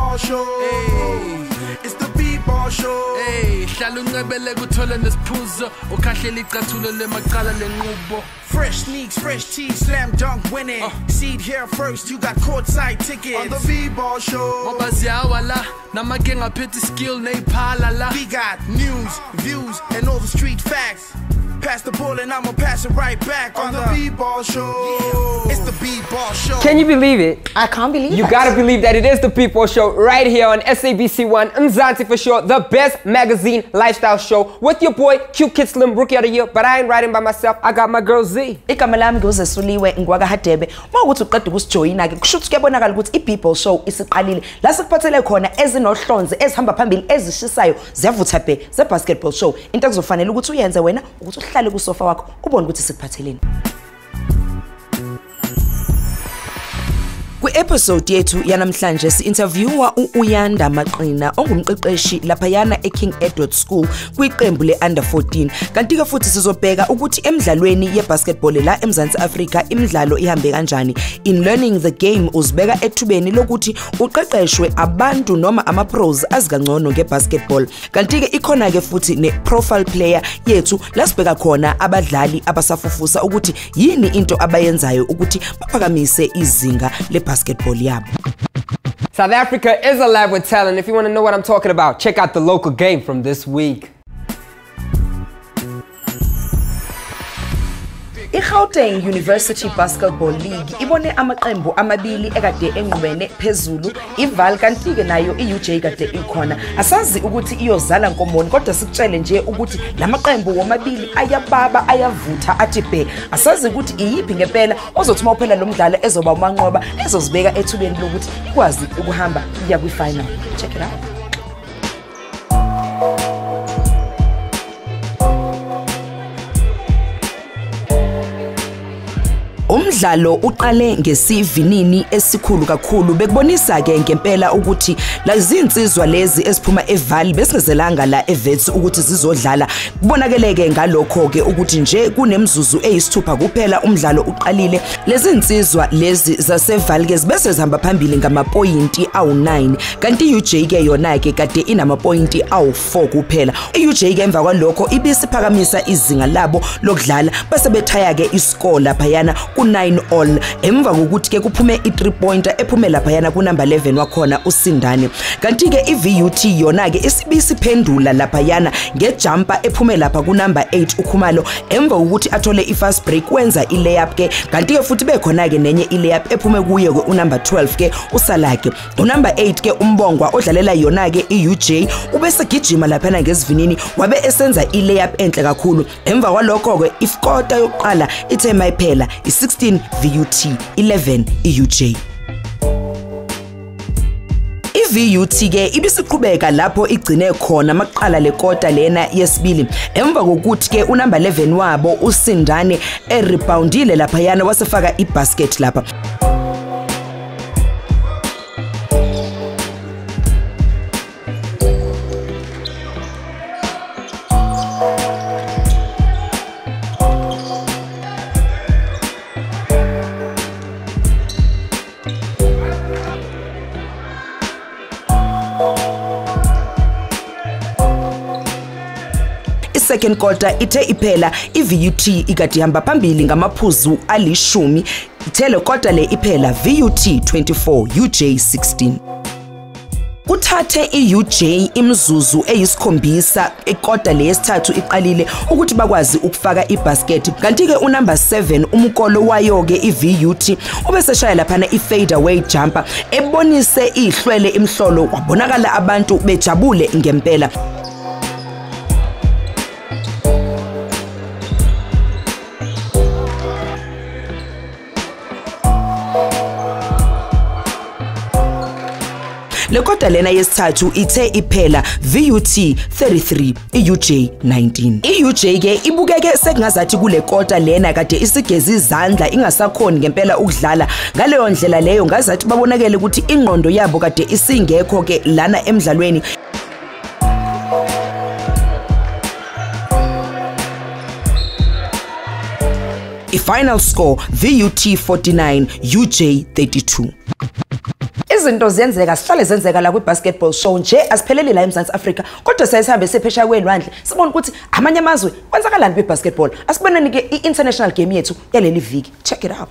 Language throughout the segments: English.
Bball Show. Hey. It's the Bball Show. Hey, fresh sneaks, fresh tees, slam dunk winning. Seed here first, you got courtside tickets. On the Bball Show. We got news, views, and all the street facts. Pass the ball and I'ma pass it right back on the Bball Show. Yeah. It's the Bball Show. Can you believe it? I can't believe it. You gotta believe that it is the Bball Show right here on SABC 1, Mzansi Fo Sho, the best magazine lifestyle show with your boy Q Kid Slim, Rookie of the Year. But I ain't riding by myself. I got my girl Z. Igama lami ngozesuliwe ngwaga hadebe. Mawukuthi uqeda ukusijoyina ke kushuthi kuyabonakala ukuthi iBall Show isiqalile. La sikuphathele khona ezinohlonze ezihamba phambili ezishisayo ziyavutha bhe ze basketball show. Into ekuzofanele ukuthi uyenze wena ukuthi uhlale kusofa wakho ubone ukuthi sikuphatheleni. Kwi-episode yethu yanamhlanje si-interviewa Uyanda Maqina ongumqeqeshi laphayana eKing Edward School kwiqembu le-under 14. Kanti-ke futhi sizobheka ukuthi emidlalweni ye-basketball la eMzansi Afrika imidlalo ihambe kanjani. In learning the game uzibeka ethubeni lokuthi uqeqeshwe abantu noma ama-pros azikangcono nge-basketball. Kanti-ke ikhona-ke futhi ne-profile player yethu lasibheka khona abadlali abasafufusa ukuthi yini into abayenzayo ukuthi baphakamise izinga le-basketball yabo. South Africa is alive with talent. If you want to know what I'm talking about, check out the local game from this week. I-Gauteng University Basketball League ibone amaqembu amabili ekade enqubene phezulu. I-Val kanti-ke nayo i-UJ kade ikhona. Asazi ukuthi iyozala nkomboni kodwa sikutshele nje ukuthi lamaqembu womabili ayababa ayavutha athi bhe. Asazi ukuthi iyiphi ngempela ozothi mawuphela lo mdlalo ezoba umanqoba ezozibeka ethubeni lokuthi ikwazi ukuhamba kuya kwi-final. Check it out. Umdlalo uqale ngesivinini esikhulu kakhulu bekubonisa ke ngempela ukuthi lazinsizwa lezi esiphuma eValley besingezelanga la eVets ukuthi zizodlala. Kubonakeleke ngalokho ke ukuthi nje kunemzuzu eyisithupha kuphela umdlalo uqalile. Lezi insizwa lezi zaseValley ke bese zihamba phambili ngamapointi awu9 kanti UJ ke yona ke kade inamapointi awu4 kuphela. UJ ke emva kwalokho ibisiphakamisa izinga labo lokudlala bese bethaya ke iscore laphayana ku9 all emva kokuthi ke kuphume i3 pointer ephume laphayana ku number 11 wakhona uSindane. Kanti ke iVUT yona ke isibisiphendula laphayana ngejumper ephume lapha ku number 8 uKhumalo emva kokuthi athole ifast break wenza ilayup ke. Kanti ke futhi bekhona ke nenye ilayup ephume kuye ke unumber 12 ke uSalake. Unumber 8 ke uMbongwa odlalela yona ke iUJ ubese gijima laphana ngesivinini wabe esenza ilayup enhle kakhulu. Emva kwalokho ke ifkota yokuqala ithe mayiphela i16 VUT 11 EUJ. iVUT ke ibisiqhubeka lapho igcine khona maqala lekota lena yesibili emva kokuthi ke unumber 11 wabo uSindane ereboundile laphayana wasefaka ibasket lapha. Second quarter ithe iphela iVUT ikade ihamba phambili ngamaphuzu ali10 ithele quarter le iphela VUT 24 UJ 16. Kuthathe iUJ imzuzu eyisikhombisa eqoda leyesithathu iqalile ukuthi bakwazi ukufaka ibasket. Kanti ke unumber 7 umkolo wayo ke iVUT ubeseshaya laphana ifade away jumper ebonise ihlwele imhlolo kwabonakala abantu bejabule ngempela. Lekota lena yesithathu ithe iphela VUT 33 EUJ 19. iUJ ke ibukeke sekungazathi kule kota lena kade isigezi izandla ingasakhoni ngempela ukudlala. Ngaleyo ndlela leyo ngazathi babonakele ukuthi ingqondo yabo kade isingekho ke lana emidlalweni. I-final score VUT 49 UJ 32. izinto ziyenzeka sihlale zenzeka la kwi-basketball show nje asipheleli la eMzansi Afrika kodwa siyahambe sephesha kwelwandle sibona ukuthi amanye amazwe kwenzakalani kwi-basketball asiboneni ke i-international game yethu yaleli viki check it out.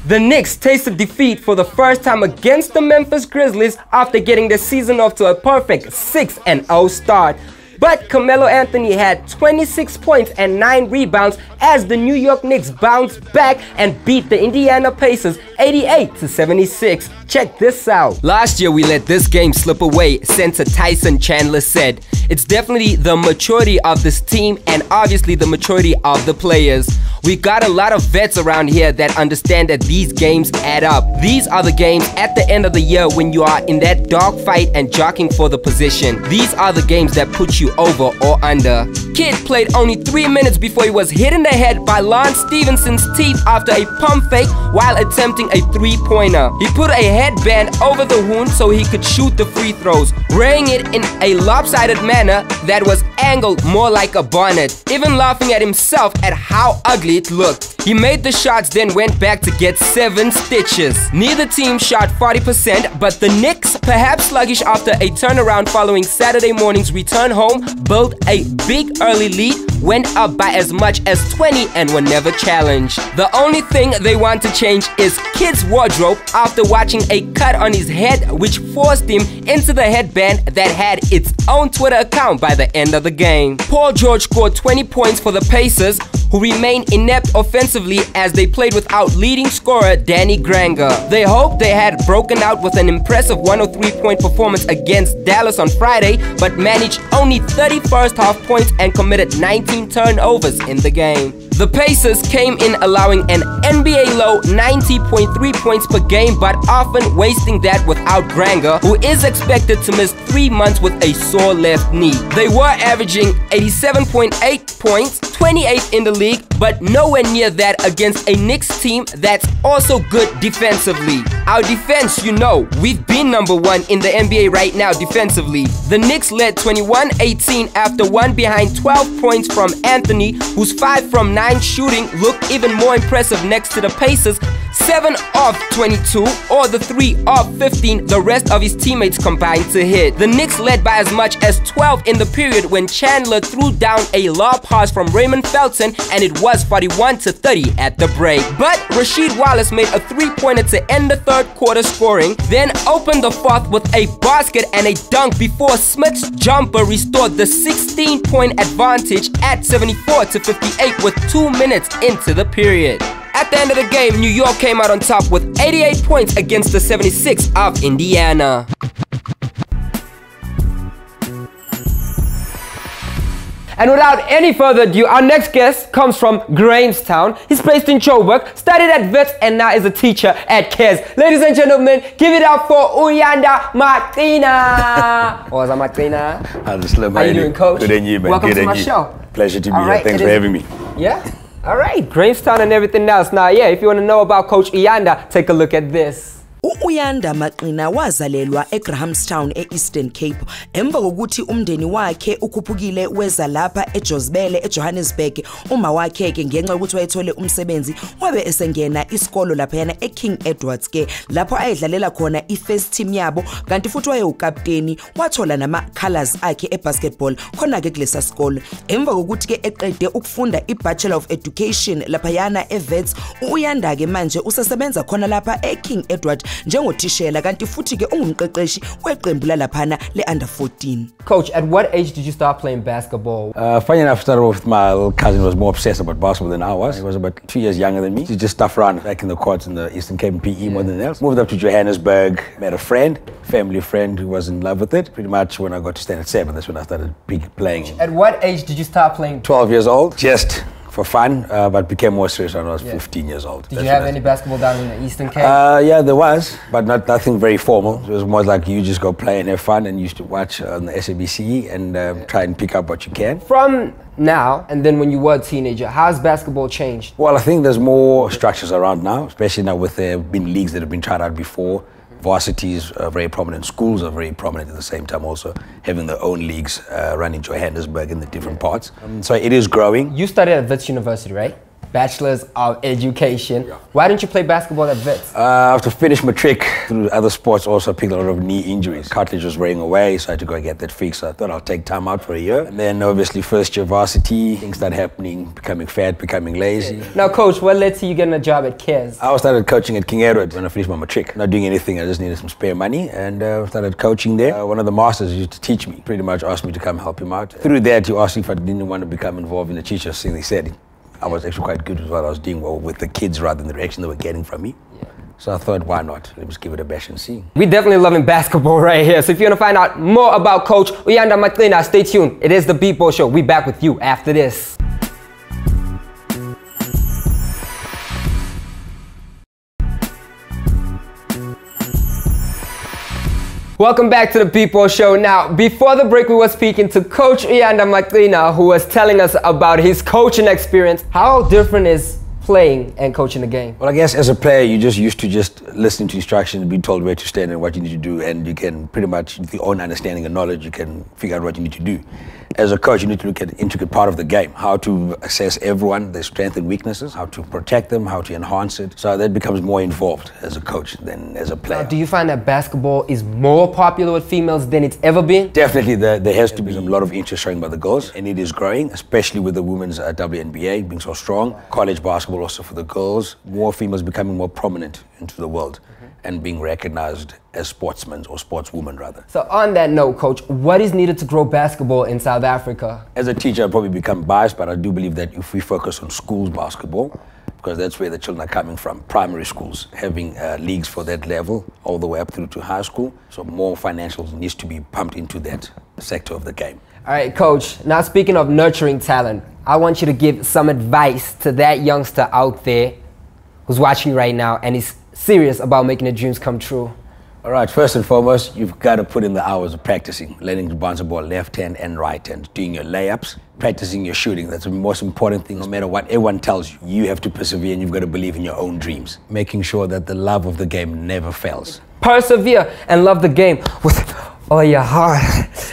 The Knicks tasted defeat for the first time against the Memphis Grizzlies after getting the season off to a perfect 6-0 start. But Carmelo Anthony had 26 points and 9 rebounds as the New York Knicks bounced back and beat the Indiana Pacers 88-76. Check this out. Last year we let this game slip away, center Tyson Chandler said. It's definitely the maturity of this team and obviously the maturity of the players. We got a lot of vets around here that understand that these games add up. These are the games at the end of the year when you are in that dog fight and jockeying for the position. These are the games that put you over or under. Kid played only 3 minutes before he was hit in the head by Lance Stevenson's teeth after a pump fake while attempting a three-pointer. He put a headband over the wound so he could shoot the free throws, wearing it in a lopsided manner that was angled more like a bonnet, even laughing at himself at how ugly it looked. He made the shots, then went back to get 7 stitches. Neither team shot 40%, but the Knicks, perhaps sluggish after a turnaround following Saturday morning's return home, built a big early lead, went up by as much as 20 and were never challenged. The only thing they want to change is Kid's wardrobe after watching a cut on his head which forced him into the headband that had its own Twitter account by the end of the game. Paul George scored 20 points for the Pacers, who remained inept offensively as they played without leading scorer Danny Granger. They hoped they had broken out with an impressive 103-point performance against Dallas on Friday, but managed only 30 first-half points and committed 19 turnovers in the game. The Pacers came in allowing an NBA low 90.3 points per game, but often wasting that without Granger, who is expected to miss 3 months with a sore left knee. They were averaging 87.8 points, 28th in the league, but nowhere near that against a Knicks team that's also good defensively. Our defense, you know, we've been #1 in the NBA right now defensively. The Knicks led 21-18 after one behind 12 points from Anthony, whose 5 from 9 shooting looked even more impressive next to the Pacers' 7 of 22 or the 3 of 15 the rest of his teammates combined to hit. The Knicks led by as much as 12 in the period when Chandler threw down a lob pass from Raymond Felton and it was 41-30 at the break. But Rasheed Wallace made a 3-pointer to end the third quarter scoring, then opened the fourth with a basket and a dunk before Smith's jumper restored the 16-point advantage at 74-58 with 2 minutes into the period. At the end of the game, New York came out on top with 88 points against the 76 of Indiana. And without any further ado, our next guest comes from Grahamstown. He's based in Joburg, studied at Wits, and now is a teacher at KES. Ladies and gentlemen, give it up for Uyanda Maqina. What's up, Maqina? I'm Slim. How you doing, Coach? Good and you, man. Welcome Good to my you. show. Pleasure to be here. Thanks for having me. Yeah? All right, Grahamstown and everything else. Now, yeah, if you want to know about Coach Uyanda, take a look at this. Uyanda Maqina wazalelwa eGrahamstown eEastern Cape emva kokuthi umndeni wakhe ukhuphukile weza lapha eJozibele eJohannesburg. Uma wakhe ke ngenxa ukuthi wayethole umsebenzi wabe esengena isikolo lapha yana eKing Edwards ke lapho ayedlalela khona ifirst team yabo, kanti futhi wayewukapteni wathola nama colors akhe ebasketball khona ke kulesa sikolo. Emva kokuthi ke eqede ukufunda iBachelor of Education lapha yana eVets, Uyanda ke manje usesebenza khona lapha eKing Edward njengotishela kanti futhi ke ungumqeqeshi weqembu lalaphana le-under 14. Coach, at what age did you start playing basketball? Funny enough, started off with my little cousin who was more obsessed about basketball than I was. He was about 2 years younger than me. He just stuff around back in the courts in the Eastern Cape PE more than else. Moved up to Johannesburg, met a friend, family friend who was in love with it. Pretty much when I got to standard 7, that's when I started playing. At what age did you start playing? 12 years old, just for fun, but became more serious when I was 15 years old. Did you have any basketball down in the Eastern Cape? Yeah, there was, but nothing very formal. It was more like you just go play and have fun, and you used to watch on the SABC and try and pick up what you can. From now and then when you were a teenager, how's basketball changed? Well, I think there's more structures around now, especially now with there been leagues that have been tried out before. Varsities are very prominent, schools are very prominent at the same time also, having their own leagues running Johannesburg in the different parts. So it is growing. You studied at Wits University, right? Bachelor's of Education. Yeah. Why didn't you play basketball at Wits? After finishing matric, through other sports, also picked a lot of knee injuries. Cartilage was wearing away, so I had to go get that fixed. So I thought I'll take time out for a year. And then obviously first year varsity, things started happening, becoming fat, becoming lazy. Now coach, what led to you getting a job at Cares? I started coaching at King Edward when I finished my matric. Not doing anything, I just needed some spare money and started coaching there. One of the masters used to teach me, pretty much asked me to come help him out. Through that, he asked if I didn't want to become involved in the teacher thing. He said I was actually quite good with what I was doing with the kids rather than the reaction they were getting from me. Yeah. So I thought, why not? Let's give it a bash and see. We definitely loving basketball right here. So if you want to find out more about Coach Uyanda Maqina, stay tuned. It is the Bball Show. We back with you after this. Welcome back to the Bball Show. Now, before the break, we were speaking to Coach Uyanda Maqina, who was telling us about his coaching experience. How different is playing and coaching the game? Well, I guess as a player, you're just used to just listening to instructions, being told where to stand and what you need to do, and you can pretty much, with your own understanding and knowledge, you can figure out what you need to do. As a coach, you need to look at the intricate part of the game, how to assess everyone, their strengths and weaknesses, how to protect them, how to enhance it. So that becomes more involved as a coach than as a player. Now, do you find that basketball is more popular with females than it's ever been? Definitely, there has to be a lot of interest shown by the girls, and it is growing, especially with the women's WNBA being so strong. College basketball also for the girls, more females becoming more prominent into the world and being recognized as sportsmen or sportswomen rather. So on that note, Coach, what is needed to grow basketball in South Africa? As a teacher, I'll probably become biased, but I do believe that if we focus on schools basketball, because that's where the children are coming from, primary schools, having leagues for that level, all the way up through to high school, so more financials needs to be pumped into that sector of the game. All right, Coach, now speaking of nurturing talent, I want you to give some advice to that youngster out there who's watching right now and is serious about making their dreams come true. All right, first and foremost, you've got to put in the hours of practicing, learning to bounce the ball left hand and right hand, doing your layups, practicing your shooting. That's the most important thing. No matter what everyone tells you, you have to persevere and you've got to believe in your own dreams, making sure that the love of the game never fails. Persevere and love the game with all your heart.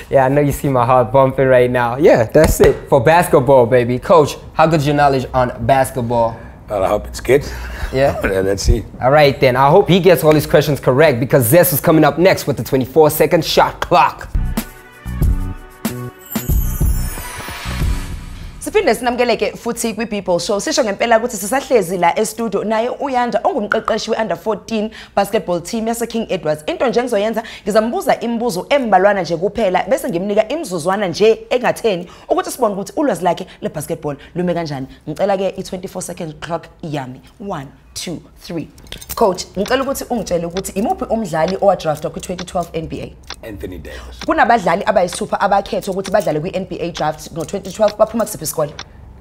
Yeah, I know you see my heart bumping right now. Yeah, that's it for basketball, baby. Coach, how good's your knowledge on basketball? Well, I hope it's good. Yeah? Let's see. All right, then. I hope he gets all his questions correct because Zesu is coming up next with the 24-second shot clock. Siphinde sinamkeleke futhi kwi-Bball Show. Sisho ngempela ukuthi sisahlezi la e-studio naye Uyanda ongumqeqeshi we-under 14 basketball team yase King Edwards. Into nje ngizoyenza ngizambuza imibuzo embalwana nje kuphela bese ngimnika imizuzwana nje engatheni ukuthi sibone ukuthi ulwazi lakhe le-basketball lume kanjani. Ngicela ke i-24-second clock yami. 1, 2, 3. Coach, ngicela ukuthi ungitshele ukuthi imuphi umdlali owadraftwa kwi-2012 NBA? Anthony Davis. Kunabadlali abayisithupha abakhethwa ukuthi badlale kwi-NBA draft ngo-2012 baphuma kusiphi isikole?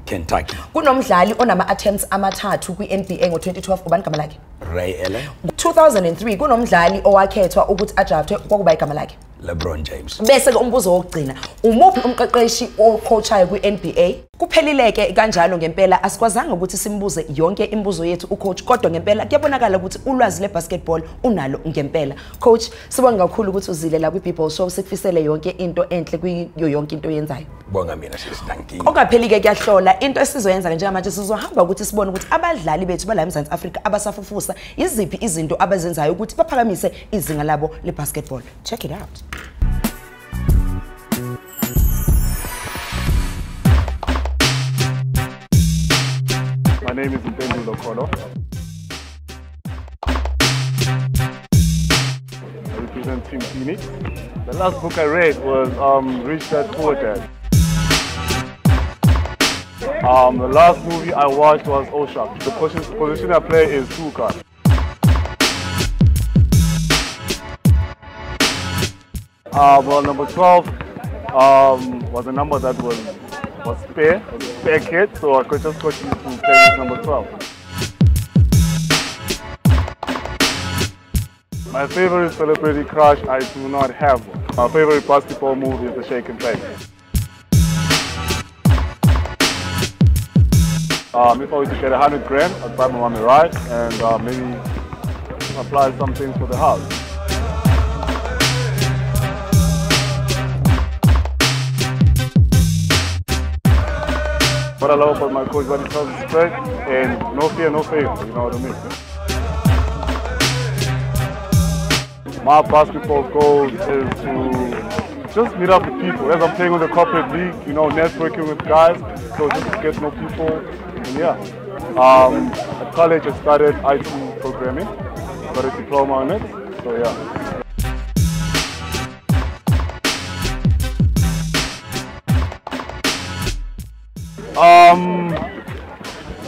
Kentucky. Kunomdlali onama-attempts amathathu kwi-NBA ngo-2012 ubani igama lakhe? Ray Allen. 2003 kunomdlali owakhethwa ukuthi adraftwe kwakuba igama lakhe? LeBron James. Bese ke umbuzo wokugcina, umuphi umqeqeshi ocoachayo kwi-NBA? Kuphelileke kanjalo ngempela asikwazanga ukuthi simbuze yonke imibuzo yethu ucoach kodwa ngempela kuyabonakala ukuthi ulwazi le-basketball unalo ngempela. Coach, sibonga kakhulu ukuthi uzile la kwi-Bball Show sikufisele yonke into enhle kuyo yonke into oyenzayo. Bonga mina sisithankini. Okungaphelike kuyahlola into esizoyenza njengamanje sizohamba ukuthi sibone ukuthi abadlali bethu bala eMzansi Afrika abasafufusa iziphi izinto abazenzayo ukuthi baphakamise izinga labo le-basketball. Check it out. My name is Mpendulo Kholwa. I represent Team Phoenix. The last book I read was Rich Dad Poor Dad. The last movie I watched was Oshak. The position I play is hooker. Well, number 12 was a number that was spare kid, so I could just coach you to play with number 12. My favorite celebrity crush, I do not have one. My favorite basketball move is the shake and bake. If I were to get 100 grand, I'd buy my mommy right and maybe apply some things for the house. what I love about my coach, what he tells us straight, and no fear, no favor, you know what I mean? My basketball goal is to just meet up with people. As I'm playing with the corporate league, you know, networking with guys, so just to get to know people, and yeah. At college I started IT programming, got a diploma on it, so yeah.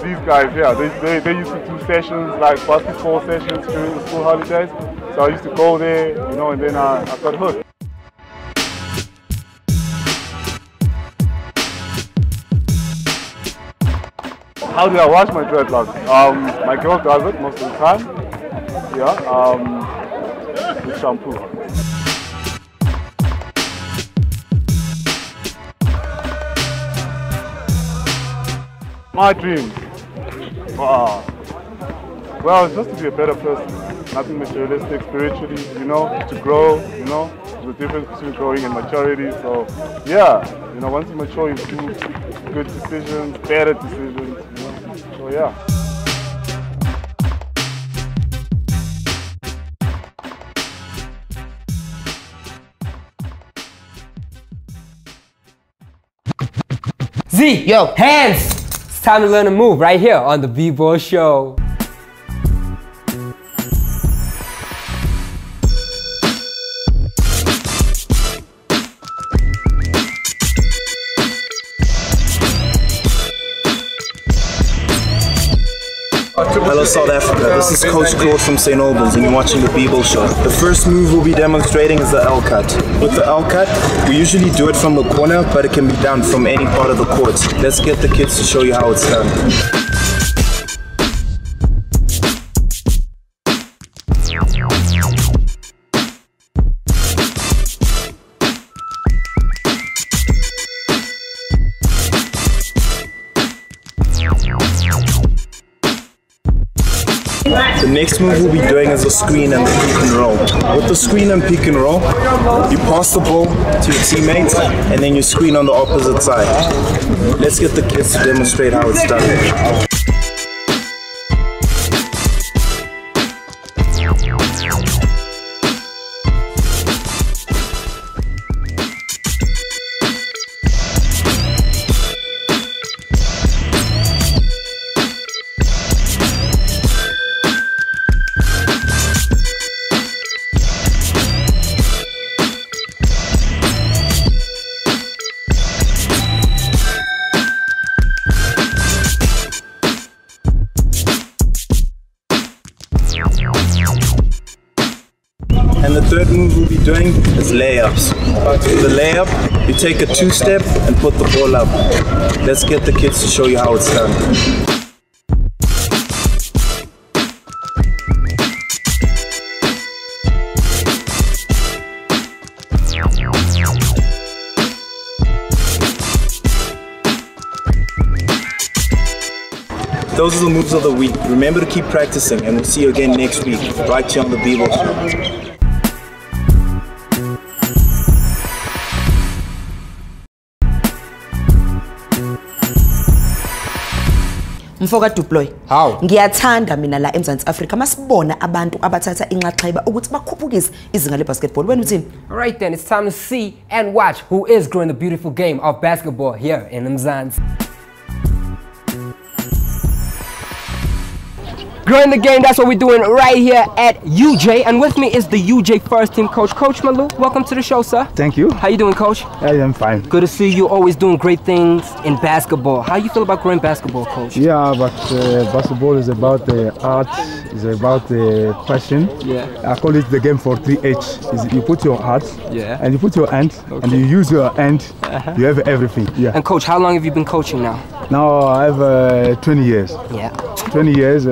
These guys, yeah, they used to do sessions, like basketball sessions during the school holidays. So I used to go there, you know, and then I got hooked. How do I wash my dreadlocks? My girl does it most of the time. Yeah, with shampoo. My dreams. Well, just to be a better person. Nothing materialistic, spiritually, you know, to grow, you know. There's a difference between growing and maturity. So, yeah, you know, once you mature, you do good decisions, better decisions, you know. So, yeah. Z, yo, hands! It's time to learn to move right here on the Bball Show. Hello South Africa, this is Coach Claude from St. Albans and you're watching the Bball Show. The first move we'll be demonstrating is the L cut. With the L cut, we usually do it from the corner, but it can be done from any part of the court. Let's get the kids to show you how it's done. The next move we'll be doing is a screen and pick and roll. With the screen and pick and roll, you pass the ball to your teammates and then you screen on the opposite side. Let's get the kids to demonstrate how it's done. And the third move we'll be doing is layups. For the layup, you take a two-step and put the ball up. Let's get the kids to show you how it's done. Those are the moves of the week. Remember to keep practicing and we'll see you again next week, right here on the Bball Show. Mfoka Duploy. How? Ngiyathanda mina la eMzansi Africa masibona abantu abathatha inxaxheba ukuthi bakhuphukise izinga lebasketball. Wena uthini? Alright then, it's time to see and watch who is growing the beautiful game of basketball here in Mzansi. Growing the game, that's what we're doing right here at UJ. And with me is the UJ first team coach, Coach Malu. Welcome to the show, sir. Thank you. How you doing, Coach? I am fine. Good to see you always doing great things in basketball. How you feel about growing basketball, Coach? Yeah, but basketball is about the art, it's about the passion. Yeah. I call it the game for 3H. Is you put your heart, yeah, and you put your hand, and you use your hand, you have everything. Yeah. And Coach, how long have you been coaching now? Now I have 20 years. Yeah. 20 years.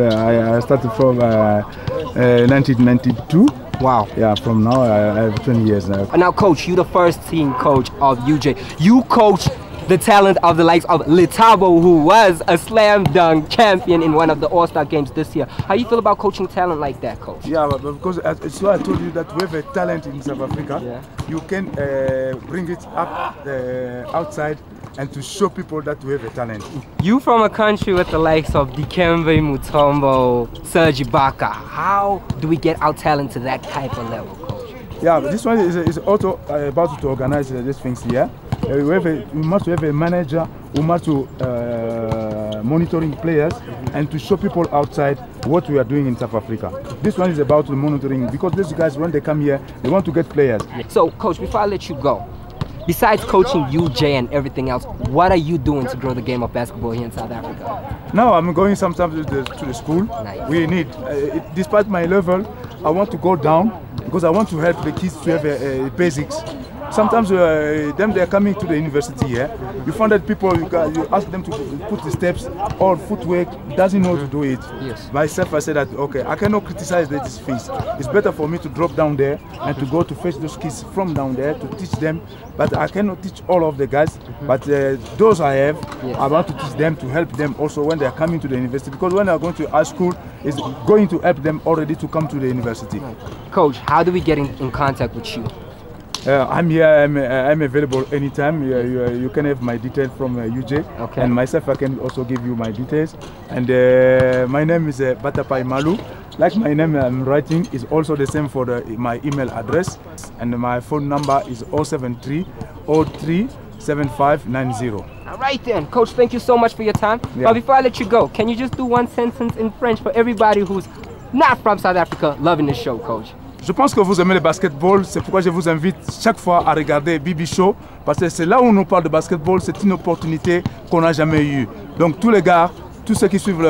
I started from 1992. Wow. Yeah, from now I have 20 years now. And now, Coach, you the first team coach of UJ. You coach the talent of the likes of Letabo, who was a slam dunk champion in one of the All-Star games this year. How you feel about coaching talent like that, Coach? Yeah, but because it's why I told you that we have a talent in South Africa. Yeah. You can bring it up outside and to show people that we have a talent. You from a country with the likes of Dikembe Mutombo, Serge Ibaka. How do we get our talent to that type of level, coach? Yeah, this one is also about to organize these things here. We must have a manager who must monitoring players and to show people outside what we are doing in South Africa. This one is about monitoring because these guys, when they come here, they want to get players. So, coach, before I let you go, besides coaching UJ and everything else, what are you doing to grow the game of basketball here in South Africa? Now I'm going sometimes to the school. Nice. We need, despite my level, I want to go down because I want to help the kids to have basics. Sometimes they're coming to the university here. You find that people, you ask them to put the steps or footwork, doesn't know to do it. Yes. Myself, I said that, okay, I cannot criticize this fees. It's better for me to drop down there and to go to fetch those kids from down there to teach them. But I cannot teach all of the guys. But those I have, I want to teach them to help them also when they're coming to the university. Because when they're going to high school, it's going to help them already to come to the university. Coach, how do we get in contact with you? I'm here, I'm available anytime. You can have my details from UJ. Okay. And myself, I can also give you my details. And my name is Batapai Malu. Like my name I'm writing is also the same for my email address. And my phone number is 073 03 7590. All right then, coach, thank you so much for your time. Yeah. But before I let you go, can you just do one sentence in French for everybody who's not from South Africa loving the show, coach? Je pense que vous aimez le basketball, c'est pourquoi je vous invite chaque fois à regarder Bball Show, parce que c'est là où on nous parle de basketball, c'est une opportunité qu'on n'a jamais eue. Donc tous les gars, tous ceux qui suivent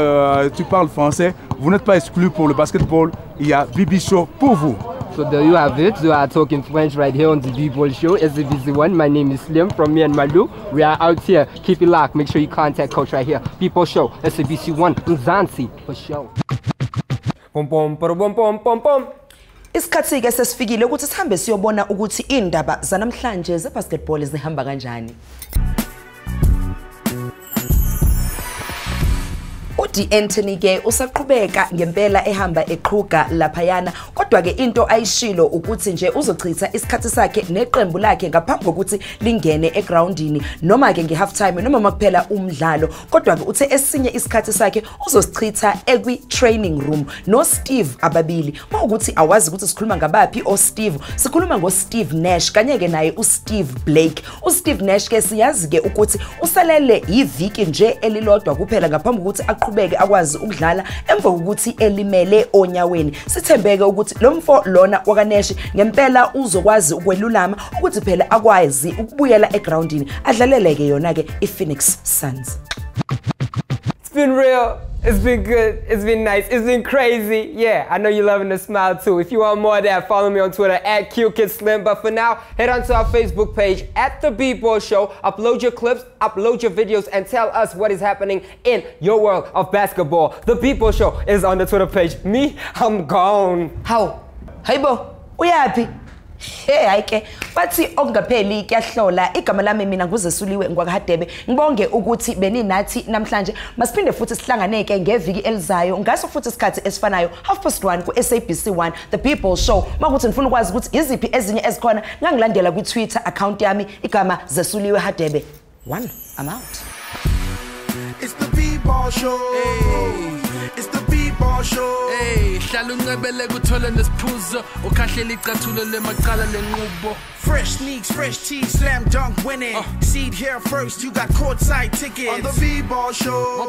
tu parles français, vous n'êtes pas exclus pour le basketball, il y a Bball Show pour vous. So there you have it. We are talking French right here on the Bball Show, SABC 1. My name is Slim from me and Malu. We are out here. Keep it locked. Make sure you contact coach right here. Bball Show, SABC 1, Mzansi Fo Sho. Pom pom pom pom pom pom. Isikhathi ke sesifikile ukuthi sihambe siyobona ukuthi indaba zanamhlanje zebasketball zihamba kanjani. Udi Anthony ke usaqhubeka ngempela ehamba eqhuga laphayana kodwa ke into ayishilo ukuthi nje uzochitha isikhathi sakhe neqembu lakhe ngaphambi kokuthi lingene egroundini noma ke ngehalf time noma makuphela umdlalo kodwa ke uthe esinye isikhathi sakhe uzosichitha ekwi training room no Steve ababili mawukuthi awazi ukuthi sikhuluma ngabaphi o Steve sikhuluma ngo Steve Nash kanye ke naye u Steve Blake u Steve Nash ke siyazi ke ukuthi usalele iviki nje elilodwa kuphela ngaphambi kokuthi aqhubeke akwazi ukudlala emva kokuthi elimele onyaweni sithembeke ukuthi lo mfo lona wakaNash ngempela uzokwazi ukwelulama ukuthi phela akwazi ukubuyela egroundini adlaleleke yona ke iPhoenix Suns. It's been real. It's been good. It's been nice. It's been crazy. Yeah, I know you're loving the smile too. If you want more of that, follow me on Twitter at QKidSlim. But for now, head on to our Facebook page at The Bball Show. Upload your clips, upload your videos, and tell us what is happening in your world of basketball. The Bball Show is on the Twitter page. Me, I'm gone. How? Hey bo, uyapi? Hey ayike bathi ongapheli kuyahlola igama lami mina nguzesuliwe ngwakahadebe ngibonge ukuthi beninathi namhlanje masiphinde futhi sihlanganeke ngeviki elizayo ngaso futhi isikhathi esifanayo 1:30 ku SABC 1 The Bball Show makuthi ngifuna ukwazi ukuthi iziphi ezinye ezikhona ngangilandela ku Twitter account yami igama zesuliwe hadebe 1 I'm out. It's the Bball Show. Hey. It's the Bball Show. Hey, hlala uncebele kuthola nesiphuzo ukhahlele icathulo lemaqala lenqubo. Fresh sneaks, fresh tees, slam dunk winning. Seed here first, you got courtside tickets on the Bball Show.